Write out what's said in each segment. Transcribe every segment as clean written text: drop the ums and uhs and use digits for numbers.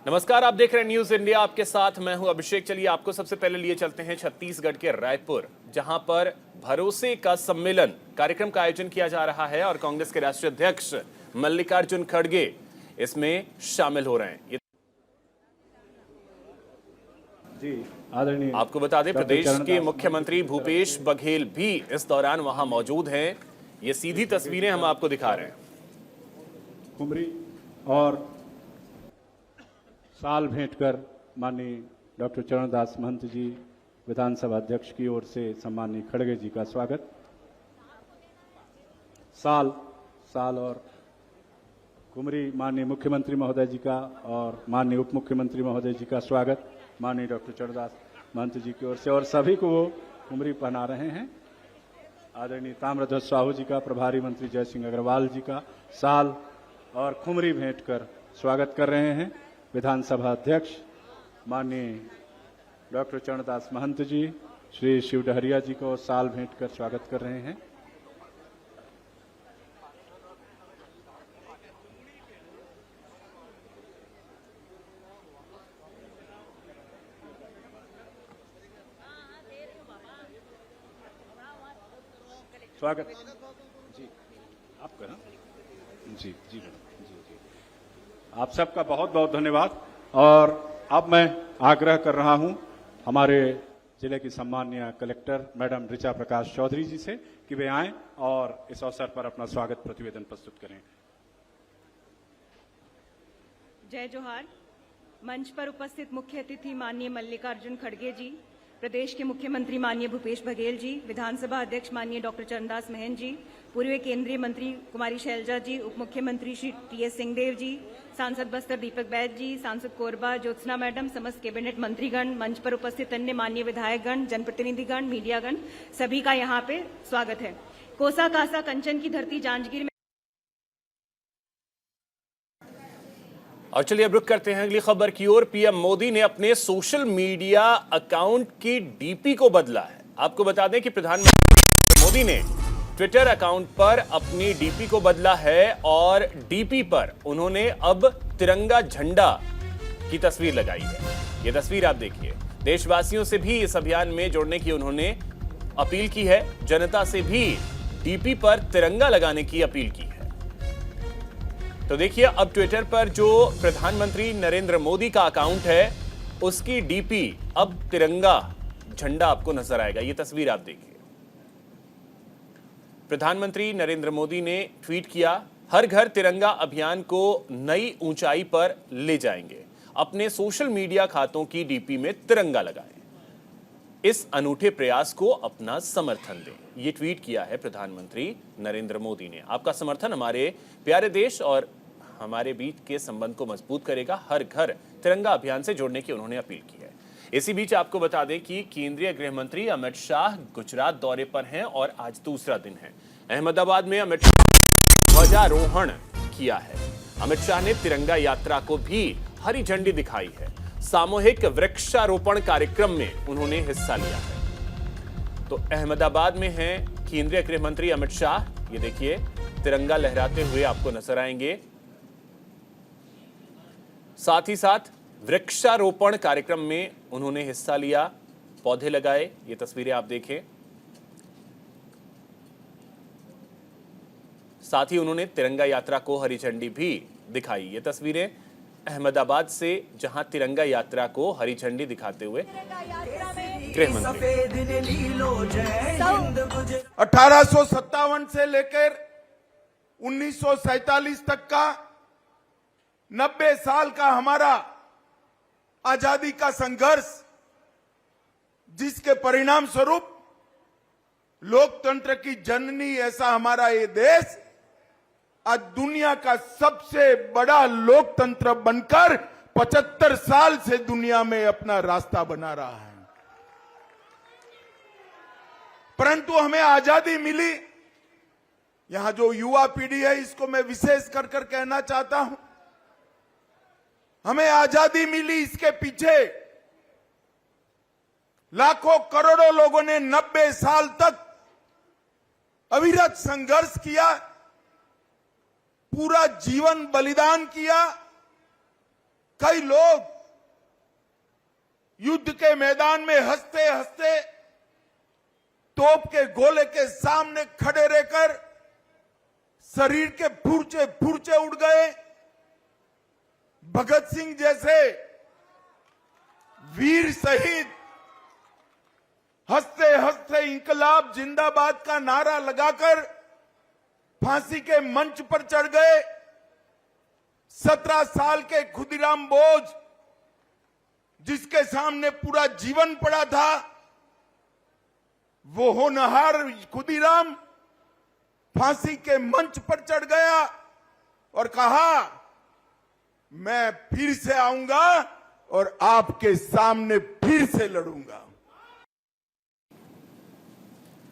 नमस्कार, आप देख रहे हैं न्यूज इंडिया। आपके साथ मैं हूं अभिषेक। चलिए आपको सबसे पहले लिए चलते हैं छत्तीसगढ़ के रायपुर, जहां पर भरोसे का सम्मेलन कार्यक्रम का आयोजन किया जा रहा है और कांग्रेस के राष्ट्रीय अध्यक्ष मल्लिकार्जुन खड़गे इसमें शामिल हो रहे हैं। जी, आदरणीय आपको बता दें, प्रदेश के मुख्यमंत्री भूपेश बघेल भी इस दौरान वहां मौजूद हैं। ये सीधी तस्वीरें हम आपको दिखा रहे हैं। कुमरी और साल भेंट कर माननीय डॉक्टर चरणदास महंत जी विधानसभा अध्यक्ष की ओर से सम्माननीय खड़गे जी का स्वागत। साल और कुमरी माननीय मुख्यमंत्री महोदय जी का और माननीय उप मुख्यमंत्री महोदय जी का स्वागत माननीय डॉक्टर चरणदास महंत जी की ओर से, और सभी को वो कुमरी पहना रहे हैं। आदरणीय ताम्रध्वज साहू जी का, प्रभारी मंत्री जय सिंह अग्रवाल जी का साल और कुमरी भेंट कर स्वागत कर रहे हैं। विधानसभा अध्यक्ष माननीय डॉक्टर चरणदास महंत जी श्री शिव डहरिया जी को साल भेंट कर स्वागत कर रहे हैं। स्वागत जी आपका ना जी जी जी जी आप सबका बहुत बहुत धन्यवाद। और अब मैं आग्रह कर रहा हूं हमारे जिले की सम्माननीय कलेक्टर मैडम ऋचा प्रकाश चौधरी जी से कि वे आएं और इस अवसर पर अपना स्वागत प्रतिवेदन प्रस्तुत करें। जय जोहार। मंच पर उपस्थित मुख्य अतिथि माननीय मल्लिकार्जुन खड़गे जी, प्रदेश के मुख्यमंत्री माननीय भूपेश बघेल जी, विधानसभा अध्यक्ष माननीय डॉक्टर चरणदास महंत जी, पूर्व केंद्रीय मंत्री कुमारी शैलजा जी, उप मुख्यमंत्री श्री टी.एस. सिंहदेव जी, सांसद बस्तर दीपक बैद जी, सांसद कोरबा ज्योत्सना मैडम, समस्त कैबिनेट मंत्रीगण, मंच पर उपस्थित अन्य माननीय विधायकगण, जनप्रतिनिधिगण, मीडियागण, सभी का यहाँ पे स्वागत है। कोसा कासा कंचन की धरती जांजगीर में। और चलिए अब रुक करते हैं अगली खबर की ओर। पीएम मोदी ने अपने सोशल मीडिया अकाउंट की डीपी को बदला है। आपको बता दें कि प्रधानमंत्री मोदी ने ट्विटर अकाउंट पर अपनी डीपी को बदला है और डीपी पर उन्होंने अब तिरंगा झंडा की तस्वीर लगाई है। ये तस्वीर आप देखिए। देशवासियों से भी इस अभियान में जुड़ने की उन्होंने अपील की है। जनता से भी डीपी पर तिरंगा लगाने की अपील की है। तो देखिए, अब ट्विटर पर जो प्रधानमंत्री नरेंद्र मोदी का अकाउंट है उसकी डीपी अब तिरंगा झंडा आपको नजर आएगा। ये तस्वीर आप देखिए। प्रधानमंत्री नरेंद्र मोदी ने ट्वीट किया, हर घर तिरंगा अभियान को नई ऊंचाई पर ले जाएंगे। अपने सोशल मीडिया खातों की डीपी में तिरंगा लगाएं। इस अनूठे प्रयास को अपना समर्थन दें। ये ट्वीट किया है प्रधानमंत्री नरेंद्र मोदी ने। आपका समर्थन हमारे प्यारे देश और हमारे बीच के संबंध को मजबूत करेगा। हर घर तिरंगा अभियान से जुड़ने की उन्होंने अपील की है। इसी बीच आपको बता दें कि केंद्रीय गृह मंत्री अमित शाह गुजरात दौरे पर हैं और आज दूसरा दिन है। अहमदाबाद में अमित शाह ने ध्वजारोहण किया है। अमित शाह ने तिरंगा यात्रा को भी हरी झंडी दिखाई है। सामूहिक वृक्षारोपण कार्यक्रम में उन्होंने हिस्सा लिया है। तो अहमदाबाद में हैं केंद्रीय गृह मंत्री अमित शाह। ये देखिए, तिरंगा लहराते हुए आपको नजर आएंगे। साथ ही साथ वृक्षारोपण कार्यक्रम में उन्होंने हिस्सा लिया, पौधे लगाए। ये तस्वीरें आप देखें। साथ ही उन्होंने तिरंगा यात्रा को हरी झंडी भी दिखाई। ये तस्वीरें अहमदाबाद से, जहां तिरंगा यात्रा को हरी झंडी दिखाते हुए गृह मंत्री। 1857 से लेकर 1947 तक का 90 साल का हमारा आजादी का संघर्ष, जिसके परिणाम स्वरूप लोकतंत्र की जननी ऐसा हमारा ये देश आज दुनिया का सबसे बड़ा लोकतंत्र बनकर 75 साल से दुनिया में अपना रास्ता बना रहा है। परंतु हमें आजादी मिली, यहां जो युवा पीढ़ी है इसको मैं विशेष कर कहना चाहता हूं, हमें आजादी मिली, इसके पीछे लाखों करोड़ों लोगों ने 90 साल तक अविरत संघर्ष किया, पूरा जीवन बलिदान किया कई लोग युद्ध के मैदान में हंसते हंसते तोप के गोले के सामने खड़े रहकर शरीर के फुर्चे फुर्चे उड़ गए। भगत सिंह जैसे वीर शहीद हंसते हंसते इंकलाब जिंदाबाद का नारा लगाकर फांसी के मंच पर चढ़ गए। 17 साल के खुदीराम बोझ, जिसके सामने पूरा जीवन पड़ा था, वो होनहार खुदीराम फांसी के मंच पर चढ़ गया और कहा, मैं फिर से आऊंगा और आपके सामने फिर से लड़ूंगा।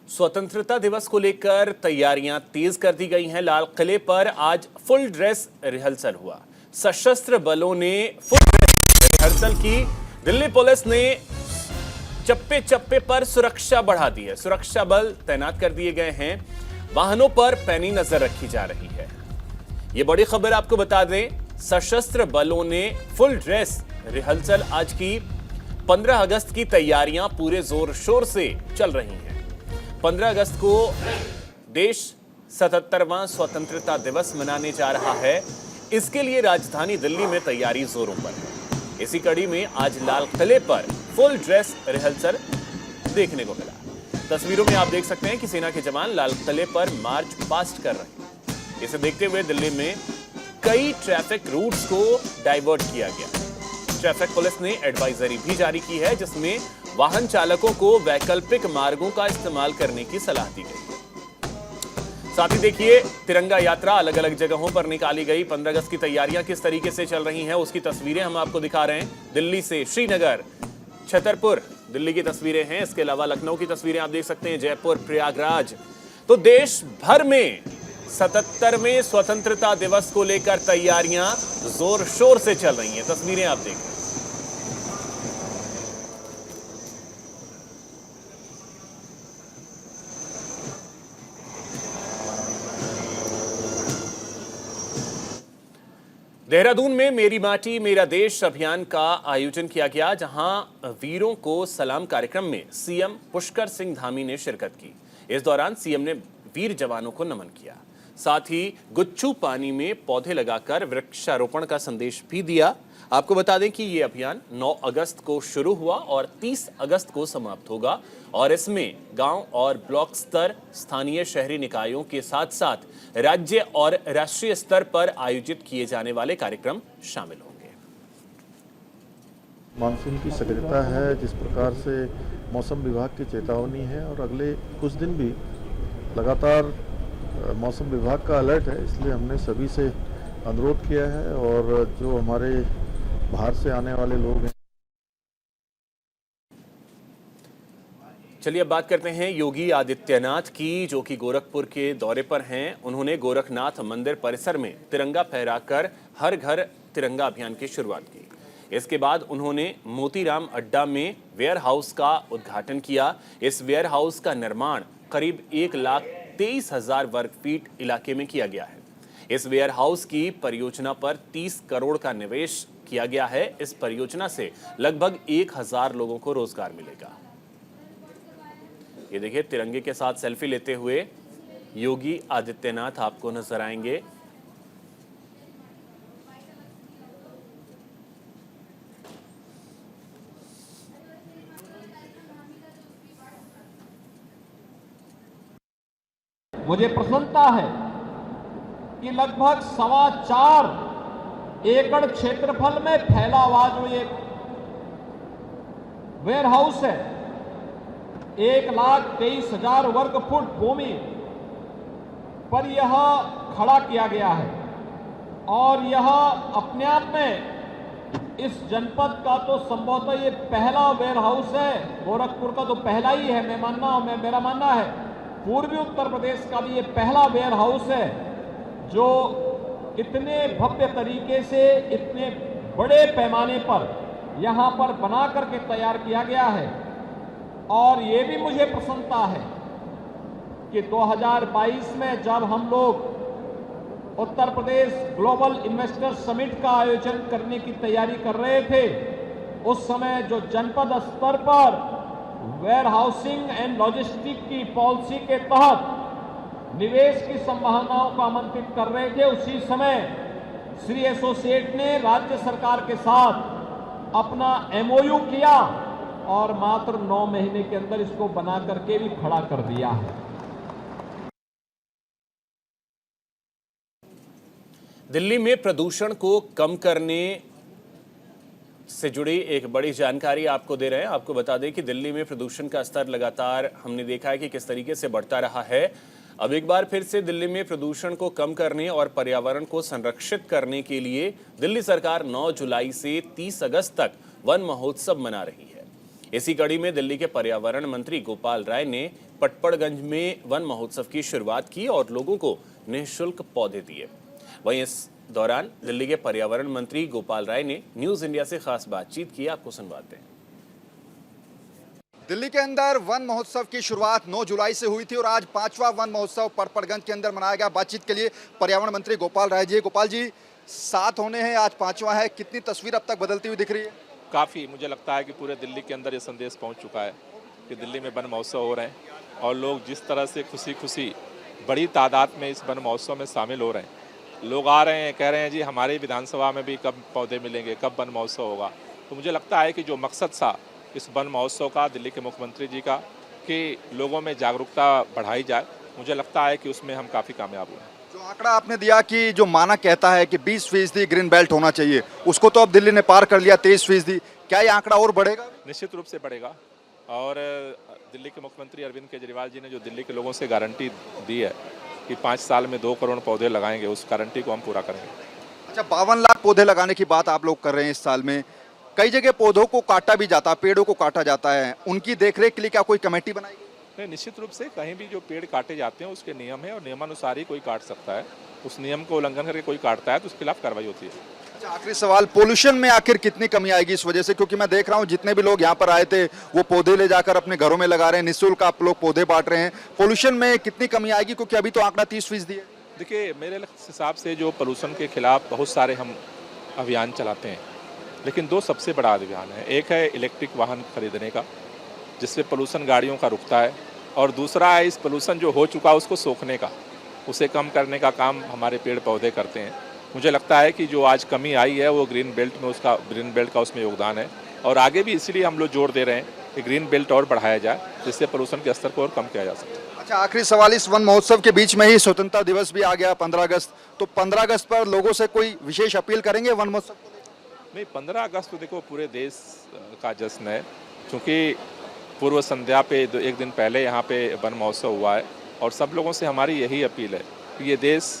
स्वतंत्रता दिवस को लेकर तैयारियां तेज कर दी गई हैं। लाल किले पर आज फुल ड्रेस रिहर्सल हुआ। सशस्त्र बलों ने फुल ड्रेस रिहर्सल की। दिल्ली पुलिस ने चप्पे चप्पे पर सुरक्षा बढ़ा दी है। सुरक्षा बल तैनात कर दिए गए हैं। वाहनों पर पैनी नजर रखी जा रही है। यह बड़ी खबर आपको बता दें, सशस्त्र बलों ने फुल ड्रेस रिहर्सल आज की। 15 अगस्त की तैयारियां पूरे जोर शोर से चल रही हैं। 15 अगस्त को देश 77वां स्वतंत्रता दिवस मनाने जा रहा है। इसके लिए राजधानी दिल्ली में तैयारी जोरों पर है। इसी कड़ी में आज लाल किले पर फुल ड्रेस रिहर्सल देखने को मिला। तस्वीरों में आप देख सकते हैं कि सेना के जवान लाल किले पर मार्च पास्ट कर रहे हैं। इसे देखते हुए दिल्ली में कई ट्रैफिक रूट्स को डाइवर्ट किया गया। ट्रैफिक पुलिस ने एडवाइजरी भी जारी की है, जिसमें वाहन चालकों को वैकल्पिक मार्गों का इस्तेमाल करने की सलाह दी गई है। साथ ही देखिए, तिरंगा यात्रा अलग अलग जगहों पर निकाली गई। 15 अगस्त की तैयारियां किस तरीके से चल रही हैं, उसकी तस्वीरें हम आपको दिखा रहे हैं। दिल्ली से श्रीनगर, छतरपुर दिल्ली की तस्वीरें हैं। इसके अलावा लखनऊ की तस्वीरें आप देख सकते हैं, जयपुर, प्रयागराज। तो देश भर में 77वें स्वतंत्रता दिवस को लेकर तैयारियां जोर शोर से चल रही हैं। तस्वीरें आप देखें। देहरादून में मेरी माटी मेरा देश अभियान का आयोजन किया गया, जहां वीरों को सलाम कार्यक्रम में सीएम पुष्कर सिंह धामी ने शिरकत की। इस दौरान सीएम ने वीर जवानों को नमन किया। साथ ही गुच्छू पानी में पौधे लगाकर वृक्षारोपण का संदेश भी दिया। आपको बता दें कि यह अभियान 9 अगस्त को शुरू हुआ और 30 अगस्त को समाप्त होगा और इसमें गांव और ब्लॉक स्तर, स्थानीय शहरी निकायों के साथ साथ राज्य और राष्ट्रीय स्तर पर आयोजित किए जाने वाले कार्यक्रम शामिल होंगे। मानसून की सक्रियता है, जिस प्रकार से मौसम विभाग की चेतावनी है और अगले कुछ दिन भी लगातार मौसम विभाग का अलर्ट है, इसलिए हमने सभी से अनुरोध किया है और जो हमारे बाहर से आने वाले लोग हैं। चलिए अब बात करते हैं योगी आदित्यनाथ की, जो कि गोरखपुर के दौरे पर हैं। उन्होंने गोरखनाथ मंदिर परिसर में तिरंगा फहराकर हर घर तिरंगा अभियान की शुरुआत की। इसके बाद उन्होंने मोतीराम अड्डा में वेयर हाउस का उद्घाटन किया। इस वेयर हाउस का निर्माण करीब 1,23,000 वर्ग फीट इलाके में किया गया है। इस वेयर हाउस की परियोजना पर 30 करोड़ का निवेश किया गया है। इस परियोजना से लगभग 1,000 लोगों को रोजगार मिलेगा। ये देखिए, तिरंगे के साथ सेल्फी लेते हुए योगी आदित्यनाथ आपको नजर आएंगे। मुझे प्रसन्नता है कि लगभग 4.25 एकड़ क्षेत्रफल में फैला हुआ जो ये वेयर हाउस है, 1,23,000 वर्ग फुट भूमि पर यह खड़ा किया गया है और यह अपने आप में इस जनपद का तो संभवतः ये पहला वेयर हाउस है। गोरखपुर का तो पहला ही है, मेरा मानना है। पूर्वी उत्तर प्रदेश का भी ये पहला वेयर हाउस है जो इतने भव्य तरीके से, इतने बड़े पैमाने पर यहां पर बना करके तैयार किया गया है। और ये भी मुझे प्रसन्नता है कि 2022 में जब हम लोग Uttar Pradesh global investor summit का आयोजन करने की तैयारी कर रहे थे, उस समय जो जनपद स्तर पर वेयर हाउसिंग एंड लॉजिस्टिक की पॉलिसी के तहत निवेश की संभावनाओं को आमंत्रित कर रहे थे, उसी समय श्री एसोसिएट ने राज्य सरकार के साथ अपना एमओयू किया और मात्र 9 महीने के अंदर इसको बना करके भी खड़ा कर दिया है। दिल्ली में प्रदूषण को कम करने से जुड़ी एक बड़ी जानकारी आपको दे रहे हैं। आपको बता दें कि दिल्ली में प्रदूषण का स्तर लगातार हमने देखा है कि किस तरीके से बढ़ता रहा है। अब एक बार फिर से दिल्ली में प्रदूषण को कम करने और पर्यावरण को संरक्षित करने के लिए दिल्ली सरकार 9 जुलाई से 30 अगस्त तक वन महोत्सव मना रही है। इसी कड़ी में दिल्ली के पर्यावरण मंत्री गोपाल राय ने पटपड़गंज में वन महोत्सव की शुरुआत की और लोगों को निःशुल्क पौधे दिए। वहीं इस दौरान दिल्ली के पर्यावरण मंत्री गोपाल राय ने न्यूज इंडिया से खास बातचीत की। आपको सुनवाते हैं। दिल्ली के अंदर वन महोत्सव की शुरुआत 9 जुलाई से हुई थी और आज 5वां वन महोत्सव पटपड़गंज के अंदर मनाया गया। बातचीत के लिए पर्यावरण मंत्री गोपाल राय जी। गोपाल जी, 7 होने हैं, आज 5वां है, कितनी तस्वीर अब तक बदलती हुई दिख रही है? काफ़ी, मुझे लगता है कि पूरे दिल्ली के अंदर ये संदेश पहुंच चुका है कि दिल्ली में वन महोत्सव हो रहे हैं और लोग जिस तरह से खुशी खुशी बड़ी तादाद में इस वन महोत्सव में शामिल हो रहे हैं। लोग आ रहे हैं, कह रहे हैं जी हमारी विधानसभा में भी कब पौधे मिलेंगे, कब वन महोत्सव होगा। तो मुझे लगता है कि जो मकसद था इस वन महोत्सव का दिल्ली के मुख्यमंत्री जी का कि लोगों में जागरूकता बढ़ाई जाए, मुझे लगता है कि उसमें हम काफ़ी कामयाब हुए। जो आंकड़ा आपने दिया कि जो मानक कहता है कि 20% ग्रीन बेल्ट होना चाहिए, उसको तो अब दिल्ली ने पार कर लिया 23%। क्या ये आंकड़ा और बढ़ेगा? निश्चित रूप से बढ़ेगा और दिल्ली के मुख्यमंत्री अरविंद केजरीवाल जी ने जो दिल्ली के लोगों से गारंटी दी है कि 5 साल में 2 करोड़ पौधे लगाएंगे, उस गारंटी को हम पूरा करेंगे। अच्छा, 52 लाख पौधे लगाने की बात आप लोग कर रहे हैं इस साल में। कई जगह पौधों को काटा भी जाता है, पेड़ों को काटा जाता है, उनकी देखरेख के लिए क्या कोई कमेटी बनाई गई? नहीं, निश्चित रूप से कहीं भी जो पेड़ काटे जाते हैं उसके नियम है और नियमानुसार ही कोई काट सकता है। उस नियम को उल्लंघन करके कोई काटता है तो उसके खिलाफ कार्रवाई होती है। अच्छा, आखिरी सवाल, पोल्यूशन में आखिर कितनी कमी आएगी इस वजह से? क्योंकि मैं देख रहा हूँ जितने भी लोग यहाँ पर आए थे वो पौधे ले जाकर अपने घरों में लगा रहे हैं, निःशुल्क आप लोग पौधे बांट रहे हैं। पोल्यूशन में कितनी कमी आएगी, क्योंकि अभी तो आंकड़ा 30% है? देखिए, मेरे हिसाब से जो पोल्यूशन के खिलाफ बहुत सारे हम अभियान चलाते हैं, लेकिन 2 सबसे बड़ा अभियान है। एक है इलेक्ट्रिक वाहन खरीदने का, जिससे पोल्यूशन गाड़ियों का रुकता है, और दूसरा है इस पोल्यूशन जो हो चुका उसको सोखने का, उसे कम करने का काम हमारे पेड़ पौधे करते हैं। मुझे लगता है कि जो आज कमी आई है वो ग्रीन बेल्ट का उसमें योगदान है और आगे भी इसलिए हम लोग जोर दे रहे हैं कि ग्रीन बेल्ट और बढ़ाया जाए, जिससे पोल्यूशन के स्तर को और कम किया जा सके। अच्छा, आखिरी सवाल, इस वन महोत्सव के बीच में ही स्वतंत्रता दिवस भी आ गया 15 अगस्त, तो 15 अगस्त पर लोगों से कोई विशेष अपील करेंगे वन महोत्सव को? नहीं, 15 अगस्त तो देखो पूरे देश का जश्न है, क्योंकि पूर्व संध्या पे एक दिन पहले यहाँ पे वन महोत्सव हुआ है और सब लोगों से हमारी यही अपील है कि ये देश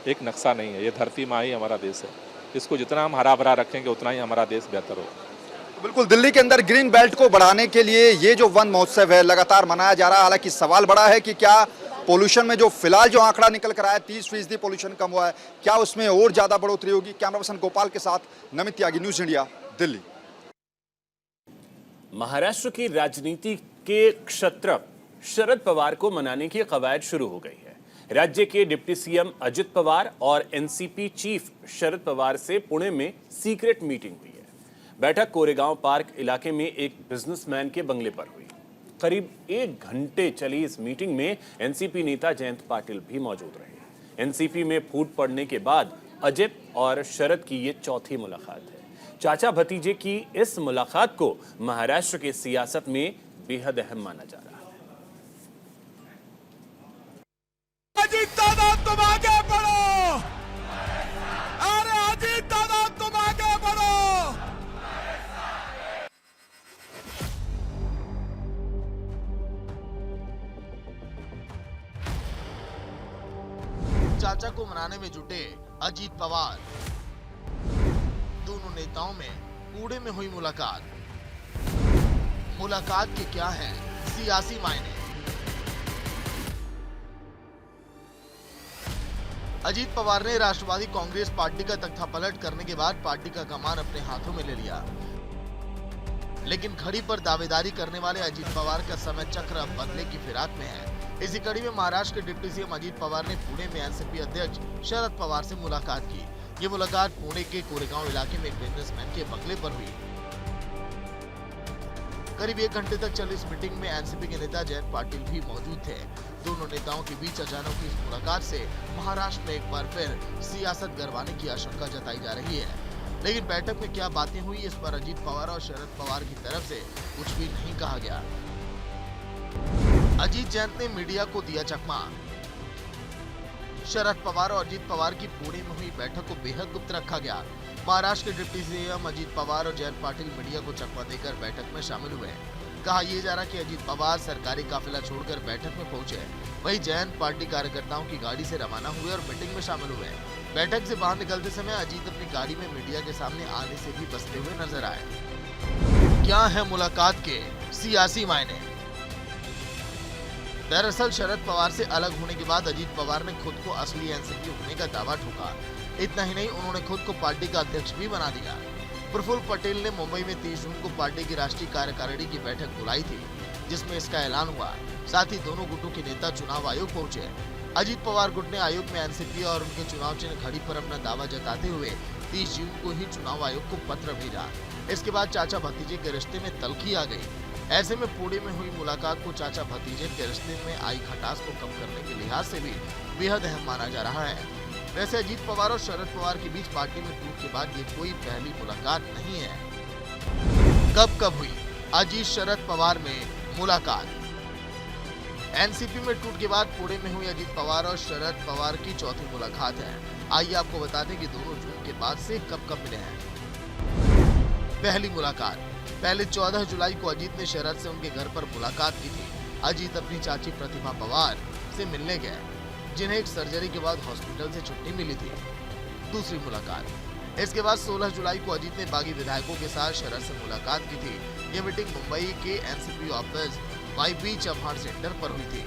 एक नक्शा नहीं है, ये धरती माँ ही हमारा देश है। इसको जितना हम हरा भरा रखेंगे उतना ही हमारा देश बेहतर होगा। बिल्कुल, दिल्ली के अंदर ग्रीन बेल्ट को बढ़ाने के लिए ये जो वन महोत्सव है लगातार मनाया जा रहा है। हालांकि सवाल बड़ा है कि क्या पोल्यूशन में जो फिलहाल जो आंकड़ा निकल कर आया 30% पोल्यूशन कम हुआ है, क्या उसमें और ज्यादा बढ़ोतरी होगी? कैमरा पर्सन गोपाल के साथ नमित त्यागी, न्यूज इंडिया, दिल्ली। महाराष्ट्र की राजनीति के क्षत्रप शरद पवार को मनाने की कवायद शुरू हो गई है। राज्य के डिप्टी सीएम अजित पवार और एनसीपी चीफ शरद पवार से पुणे में सीक्रेट मीटिंग हुई है। बैठक कोरेगांव पार्क इलाके में एक बिजनेसमैन के बंगले पर हुई। करीब 1 घंटे चली इस मीटिंग में एनसीपी नेता जयंत पाटिल भी मौजूद रहे। एनसीपी में फूट पड़ने के बाद अजित और शरद की ये चौथी मुलाकात है। चाचा भतीजे की इस मुलाकात को महाराष्ट्र की सियासत में बेहद अहम माना जा रहा है। अजीत दादा तुम आगे बढ़ो, अरे अजीत दादा तुम आगे बढ़ो। चाचा को मनाने में जुटे अजीत पवार। दोनों नेताओं में कूड़े में हुई मुलाकात के क्या हैं सियासी मायने? अजीत पवार ने राष्ट्रवादी कांग्रेस पार्टी का तख्तापलट करने के बाद पार्टी का कमान अपने हाथों में ले लिया, लेकिन खड़ी पर दावेदारी करने वाले अजीत पवार का समय चक्र अब बदले की फिराक में है। इसी कड़ी में महाराष्ट्र के डिप्टी सीएम अजीत पवार ने पुणे में एनसीपी अध्यक्ष शरद पवार से मुलाकात की। ये मुलाकात पुणे के कोरेगांव इलाके में एक बिजनेसमैन के बंगले पर हुई। करीब 1 घंटे तक चली इस मीटिंग में एनसीपी के नेता जयंत पाटिल भी मौजूद थे। दोनों नेताओं के बीच अचानक की इस मुलाकात से महाराष्ट्र में एक बार फिर सियासत गरमाने की आशंका जताई जा रही है। लेकिन बैठक में क्या बातें हुई, इस पर अजीत पवार और शरद पवार की तरफ से कुछ भी नहीं कहा गया। अजीत जयंत ने मीडिया को दिया चकमा। शरद पवार और अजीत पवार की पुणे में हुई बैठक को बेहद गुप्त रखा गया। महाराष्ट्र के डिप्टी सीएम अजीत पवार और जयंत पाटिल मीडिया को चकमा देकर बैठक में शामिल हुए। कहा यह जा रहा कि अजीत पवार सरकारी काफिला छोड़कर बैठक में पहुंचे, वहीं जयंत पार्टी कार्यकर्ताओं की गाड़ी से रवाना हुए और मीटिंग में शामिल हुए। बैठक से बाहर निकलते समय अजीत अपनी गाड़ी में मीडिया के सामने आने से भी बचते हुए नजर आए। क्या है मुलाकात के सियासी मायने? दरअसल शरद पवार से अलग होने के बाद अजीत पवार ने खुद को असली एनसीपी होने का दावा ठोका। इतना ही नहीं, उन्होंने खुद को पार्टी का अध्यक्ष भी बना दिया। प्रफुल्ल पटेल ने मुंबई में 30 जून को पार्टी की राष्ट्रीय कार्यकारिणी की बैठक बुलाई थी, जिसमें इसका ऐलान हुआ। साथ ही दोनों गुटों के नेता चुनाव आयोग पहुंचे। अजीत पवार गुट ने आयोग में एनसीपी और उनके चुनाव चिन्ह घड़ी पर अपना दावा जताते हुए 30 जून को ही चुनाव आयोग को पत्र भेजा। इसके बाद चाचा भतीजे के रिश्ते में तल्खी आ गई। ऐसे में पुणे में हुई मुलाकात को चाचा भतीजे के रिश्ते में आई खटास को कम करने के लिहाज से भी बेहद अहम माना जा रहा है। वैसे अजीत पवार और शरद पवार के बीच पार्टी में टूट के बाद ये कोई पहली मुलाकात नहीं है। कब हुई अजीत शरद पवार में मुलाकात? एनसीपी में टूट के बाद पुणे में हुई अजीत पवार और शरद पवार की चौथी मुलाकात है। आइए आपको बता दें कि दोनों जून के बाद से कब मिले हैं। पहली मुलाकात पहले 14 जुलाई को अजीत ने शरद से उनके घर पर मुलाकात की थी। अजीत अपनी चाची प्रतिभा पवार से मिलने गए, जिन्हें एक सर्जरी के बाद हॉस्पिटल से छुट्टी मिली थी। दूसरी मुलाकात इसके बाद 16 जुलाई को अजीत ने बागी विधायकों के साथ शरद से मुलाकात की थी। ये मीटिंग मुंबई के NCP office YB Chavan centre पर हुई थी।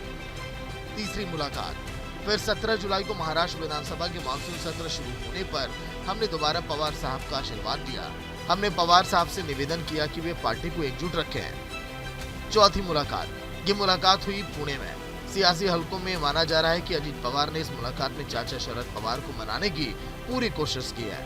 तीसरी मुलाकात फिर 17 जुलाई को महाराष्ट्र विधानसभा के मानसून सत्र शुरू होने पर हमने दोबारा पवार साहब का आशीर्वाद दिया। हमने पवार साहब से निवेदन किया कि वे पार्टी को एकजुट रखें। चौथी मुलाकात ये मुलाकात हुई पुणे में। सियासी हलकों में माना जा रहा है कि अजीत पवार ने इस मुलाकात में चाचा शरद पवार को मनाने की पूरी कोशिश की है।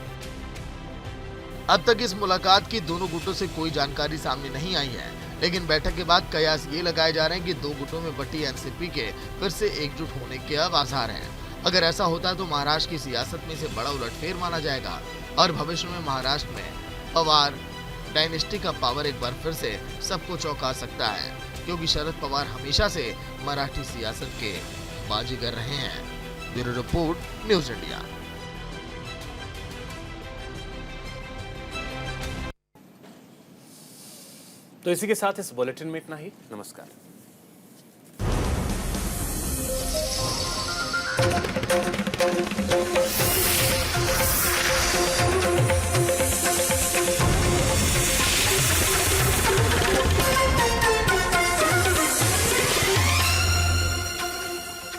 अब तक इस मुलाकात की दोनों गुटों से कोई जानकारी सामने नहीं आई है, लेकिन बैठक के बाद कयास ये लगाए जा रहे हैं कि दो गुटों में बटी एनसीपी के फिर से एकजुट होने के अब आसार हैं। अगर ऐसा होता है तो महाराष्ट्र की सियासत में इसे बड़ा उलटफेर माना जाएगा और भविष्य में महाराष्ट्र में पवार डायनेस्टी का पावर एक बार फिर से सबको चौंका सकता है, क्योंकि शरद पवार हमेशा से मराठी सियासत के बाजीगर रहे हैं। Bureau report, news India. तो इसी के साथ इस बुलेटिन में इतना ही। नमस्कार।